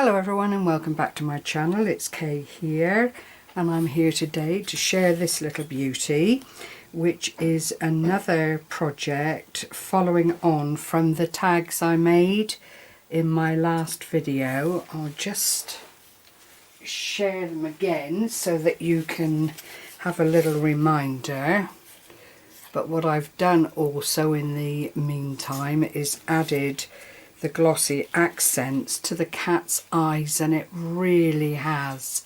Hello everyone and welcome back to my channel. It's Kay here and I'm here today to share this little beauty, which is another project following on from the tags I made in my last video. I'll just share them again so that you can have a little reminder. But what I've done also in the meantime is added the glossy accents to the cat's eyes, and it really has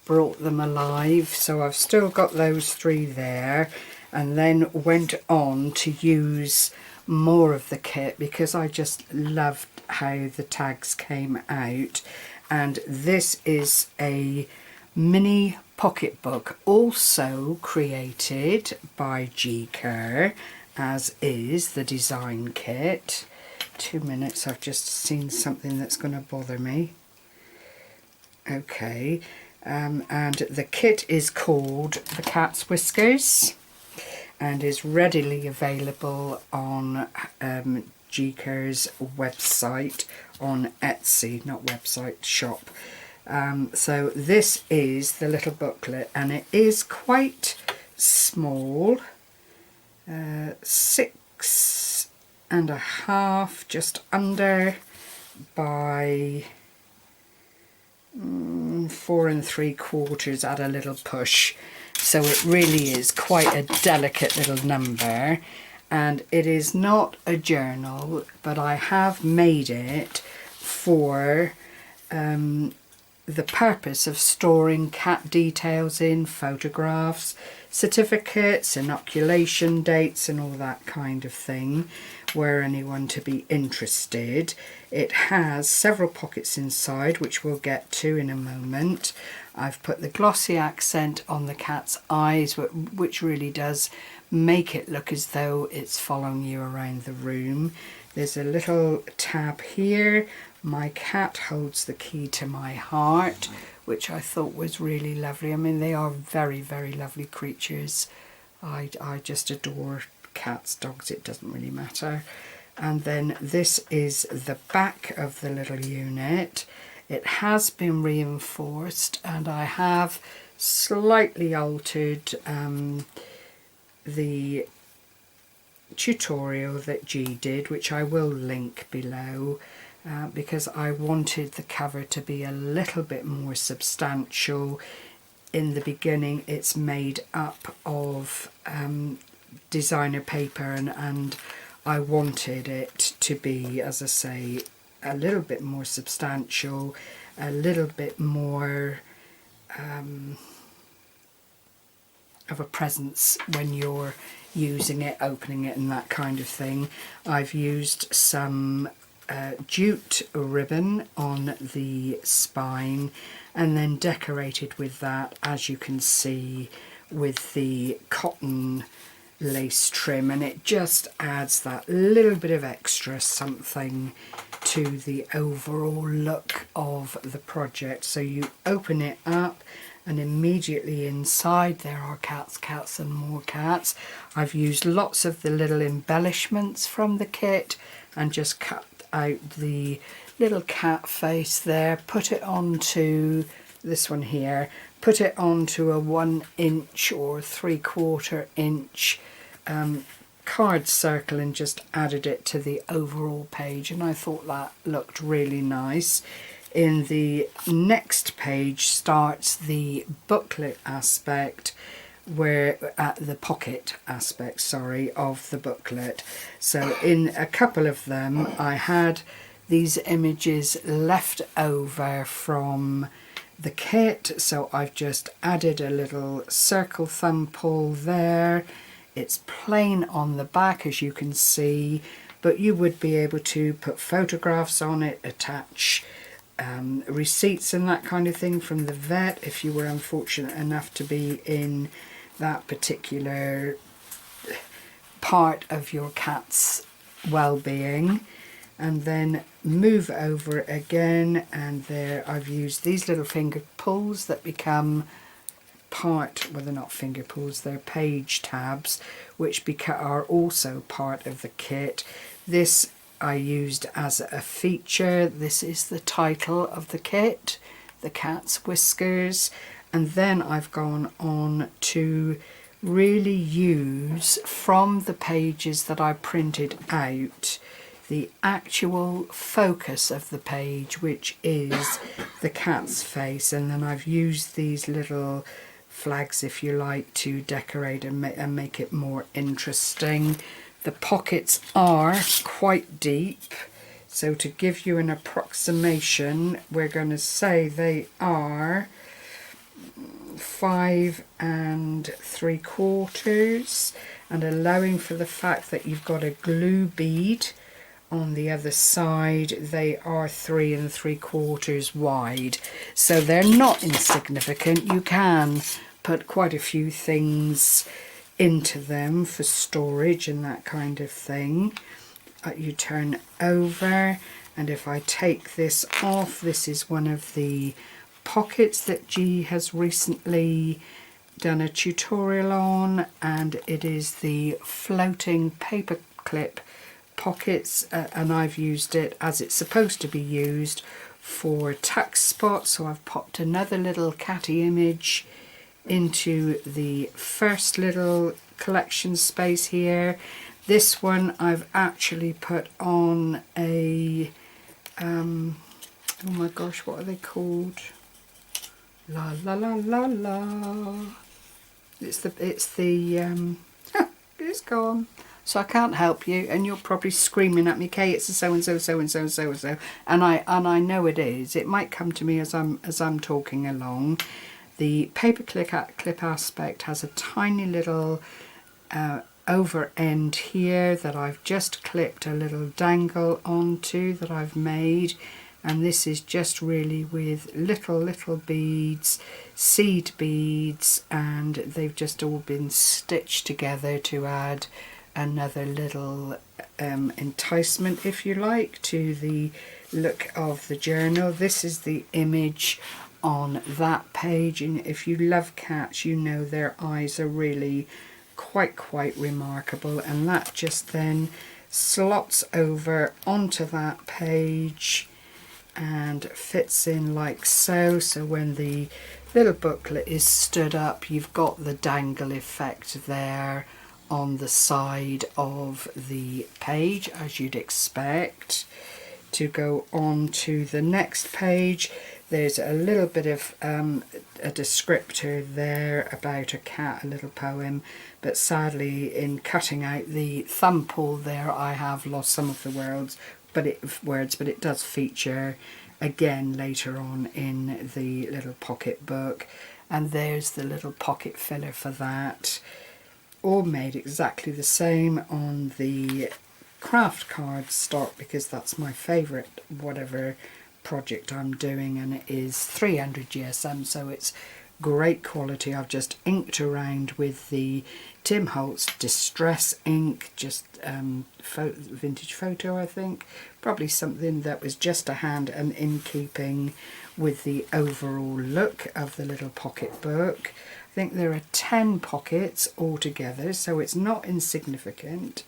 brought them alive. So I've still got those three there, and then went on to use more of the kit because I just loved how the tags came out. And this is a mini pocketbook, also created by Gi Kerr, as is the design kit. 2 minutes, I've just seen something that's going to bother me. Okay, and the kit is called the Cat's Whiskers and is readily available on Gi Kerr's website, on Etsy, not website, shop. So this is the little booklet, and it is quite small, 6.5, just under, by 4 3/4 at a little push. So it really is quite a delicate little number, and it is not a journal, but I have made it for the purpose of storing cat details in, photographs, certificates, inoculation dates and all that kind of thing, were anyone to be interested. It has several pockets inside, which we'll get to in a moment. I've put the glossy accent on the cat's eyes, which really does make it look as though it's following you around the room. There's a little tab here. My cat holds the key to my heart, which I thought was really lovely. I mean, they are very, very lovely creatures. I just adore cats, dogs, it doesn't really matter. And then this is the back of the little unit. It has been reinforced, and I have slightly altered the tutorial that Gi did, which I will link below, because I wanted the cover to be a little bit more substantial. In the beginning it's made up of designer paper, and I wanted it to be, as I say, a little bit more substantial, a little bit more of a presence when you're using it, opening it and that kind of thing. I've used some jute ribbon on the spine and then decorated with that, as you can see, with the cotton lace trim, and it just adds that little bit of extra something to the overall look of the project. So you open it up and immediately inside there are cats and more cats. I've used lots of the little embellishments from the kit and just cut out the little cat face there, put it onto this one here, put it onto a 1 inch or 3/4 inch card circle, and just added it to the overall page, and I thought that looked really nice. In the next page starts the booklet aspect, where the pocket aspect, sorry, of the booklet. So in a couple of them I had these images left over from the kit, so I've just added a little circle thumb pull there. It's plain on the back, as you can see, but you would be able to put photographs on it, attach receipts and that kind of thing from the vet if you were unfortunate enough to be in that particular part of your cat's well-being. And then move over again, and there I've used these little finger pulls that become part, well, they're not finger pulls, they're page tabs, which are also part of the kit. This I used as a feature. This is the title of the kit, The Cat's Whiskers. And then I've gone on to really use from the pages that I printed out the actual focus of the page, which is the cat's face, and then I've used these little flags, if you like, to decorate and make it more interesting. The pockets are quite deep, so to give you an approximation, we're going to say they are 5 3/4, and allowing for the fact that you've got a glue bead on the other side, they are 3 3/4 wide, so they're not insignificant. You can put quite a few things into them for storage and that kind of thing. You turn over, and if I take this off, this is one of the pockets that Gi has recently done a tutorial on, and it is the floating paper clip pockets, and I've used it as it's supposed to be used for tuck spots. So I've popped another little catty image into the first little collection space here. This one I've actually put on a oh my gosh, what are they called? La la la la la. It's gone. So I can't help you, and you're probably screaming at me, Kay, it's a so and so, so and so, so and so, and I know it is. It might come to me as I'm talking along. The paper clip aspect has a tiny little over end here that I've just clipped a little dangle onto that I've made, and this is just really with little beads, seed beads, and they've just all been stitched together to add another little enticement, if you like, to the look of the journal. This is the image on that page, and if you love cats, you know their eyes are really quite remarkable, and that just then slots over onto that page and fits in like so. So when the little booklet is stood up, you've got the dangle effect there on the side of the page, as you'd expect. To go on to the next page, there's a little bit of a descriptor there about a cat, a little poem, but sadly in cutting out the thumb pull there I have lost some of the words, but it does feature again later on in the little pocket book. And there's the little pocket filler for that, all made exactly the same on the craft card stock, because that's my favourite whatever project I'm doing, and it is 300 GSM, so it's great quality. I've just inked around with the Tim Holtz Distress ink, just vintage photo, I think, probably something that was just a hand and in keeping with the overall look of the little pocket book. I think there are 10 pockets altogether, so it's not insignificant.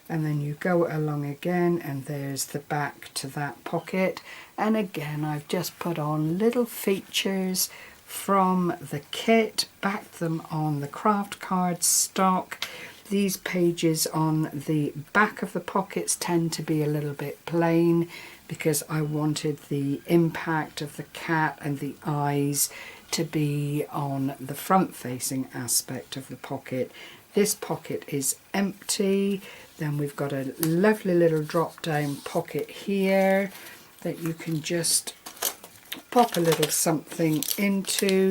And then you go along again, and there's the back to that pocket, and again I've just put on little features from the kit, backed them on the craft card stock. These pages on the back of the pockets tend to be a little bit plain because I wanted the impact of the cat and the eyes to be on the front facing aspect of the pocket. This pocket is empty. Then we've got a lovely little drop down pocket here that you can just pop a little something into.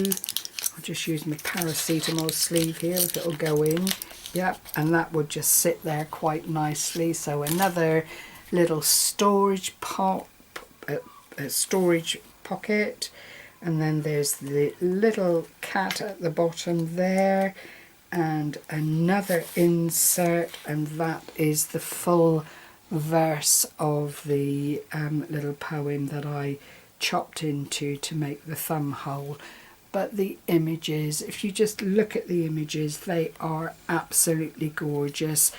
I'll just use my paracetamol sleeve here if it'll go in. Yep, and that would just sit there quite nicely. So another little storage storage pocket, and then there's the little cat at the bottom there, and another insert, and that is the full verse of the little poem that I chopped into to make the thumb hole. But the images, if you just look at the images, they are absolutely gorgeous.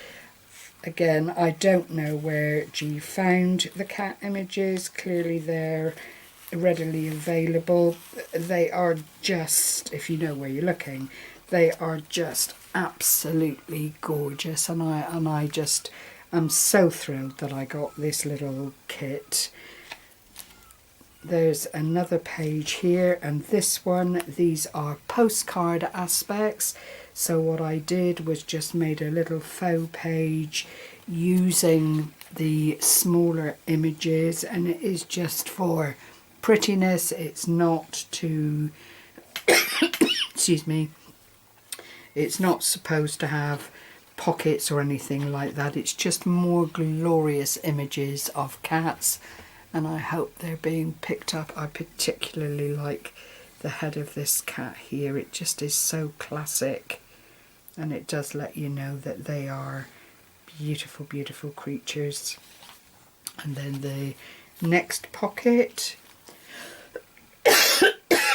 Again, I don't know where G found the cat images. Clearly they're readily available. They are just, if you know where you're looking, they are just absolutely gorgeous, and I just am so thrilled that I got this little kit. There's another page here, and this one, these are postcard aspects. So what I did was just made a little faux page using the smaller images, and it is just for prettiness. It's not to excuse me, it's not supposed to have pockets or anything like that. It's just more glorious images of cats, and I hope they're being picked up. I particularly like the head of this cat here. It just is so classic, and it does let you know that they are beautiful, beautiful creatures. And then the next pocket,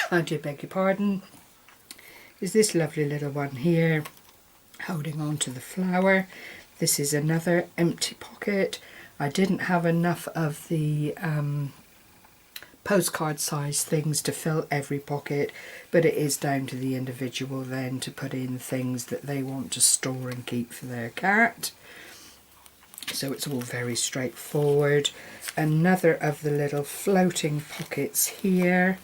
I do beg your pardon, is this lovely little one here, holding on to the flower. This is another empty pocket. I didn't have enough of the postcard size things to fill every pocket, but it is down to the individual then to put in things that they want to store and keep for their cat. So it's all very straightforward. Another of the little floating pockets here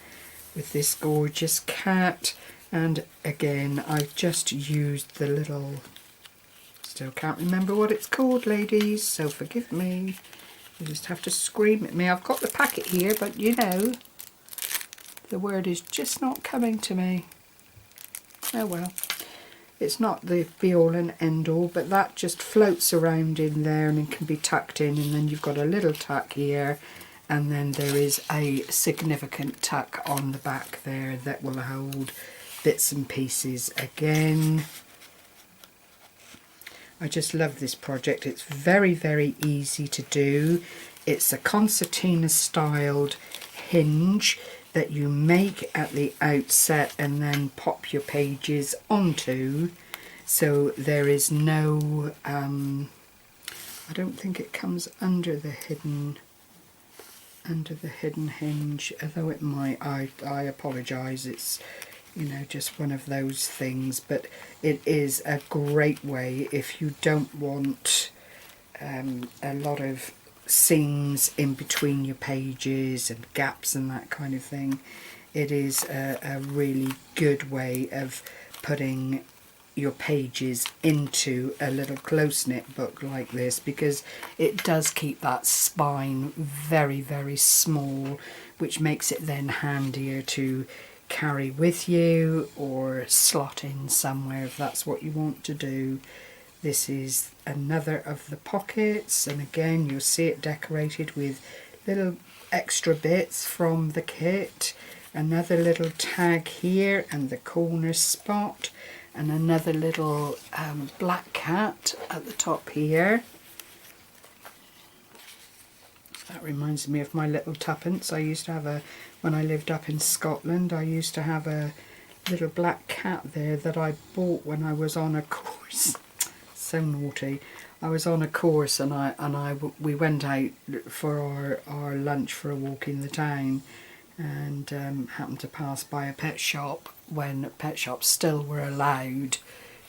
with this gorgeous cat, and again I've just used the little, still can't remember what it's called, ladies, so forgive me. You just have to scream at me. I've got the packet here, but you know, the word is just not coming to me. Oh well, it's not the be all and end all, but that just floats around in there and it can be tucked in, and then you've got a little tuck here, and then there is a significant tuck on the back there that will hold bits and pieces again. I just love this project. It's very, very easy to do. It's a concertina styled hinge that you make at the outset and then pop your pages onto. So there is no, I don't think it comes under the hidden hinge, although it might. I apologise. It's, you know, just one of those things, but it is a great way if you don't want a lot of seams in between your pages and gaps and that kind of thing. It is a really good way of putting your pages into a little close-knit book like this, because it does keep that spine very, very small, which makes it then handier to carry with you or slot in somewhere if that's what you want to do. This is another of the pockets, and again you'll see it decorated with little extra bits from the kit. Another little tag here and the corner spot, and another little black cat at the top here. That reminds me of my little tuppence. I used to have when I lived up in Scotland, I used to have a little black cat there that I bought when I was on a course. So naughty. I was on a course and we went out for our lunch for a walk in the town, and happened to pass by a pet shop when pet shops still were allowed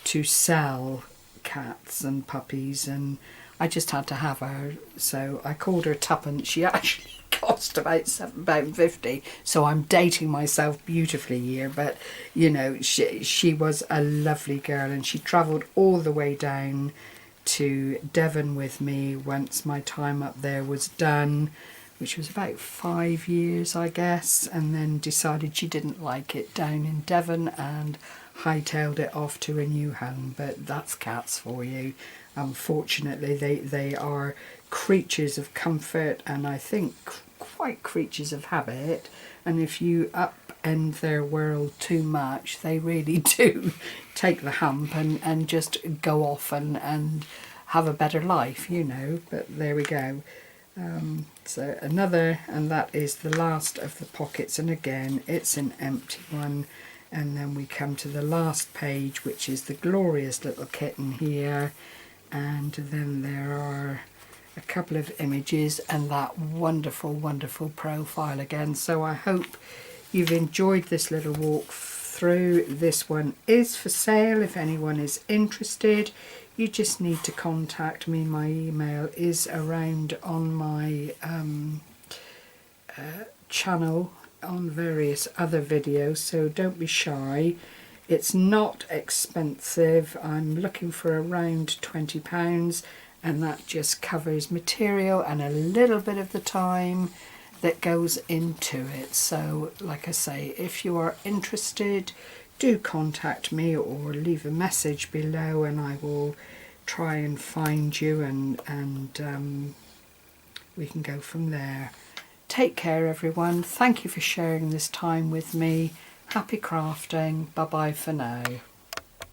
to sell cats and puppies, and I just had to have her, so I called her tuppence. She actually cost about £7.50, so I'm dating myself beautifully here, but you know, she was a lovely girl, and she travelled all the way down to Devon with me once my time up there was done, which was about 5 years I guess, and then decided she didn't like it down in Devon and hightailed it off to a new home. But that's cats for you. Unfortunately they are creatures of comfort, and I think quite creatures of habit, and if you upend their world too much, they really do take the hump and just go off and have a better life, you know. But there we go. So another, and that is the last of the pockets, and again it's an empty one. And then we come to the last page, which is the glorious little kitten here, and then there are a couple of images and that wonderful profile again. So I hope you've enjoyed this little walk through. This one is for sale if anyone is interested. You just need to contact me. My email is around on my channel on various other videos, so don't be shy. It's not expensive. I'm looking for around £20, and that just covers material and a little bit of the time that goes into it. So like I say, if you are interested, do contact me or leave a message below and I will try and find you, and we can go from there. Take care everyone. Thank you for sharing this time with me. Happy crafting. Bye bye for now.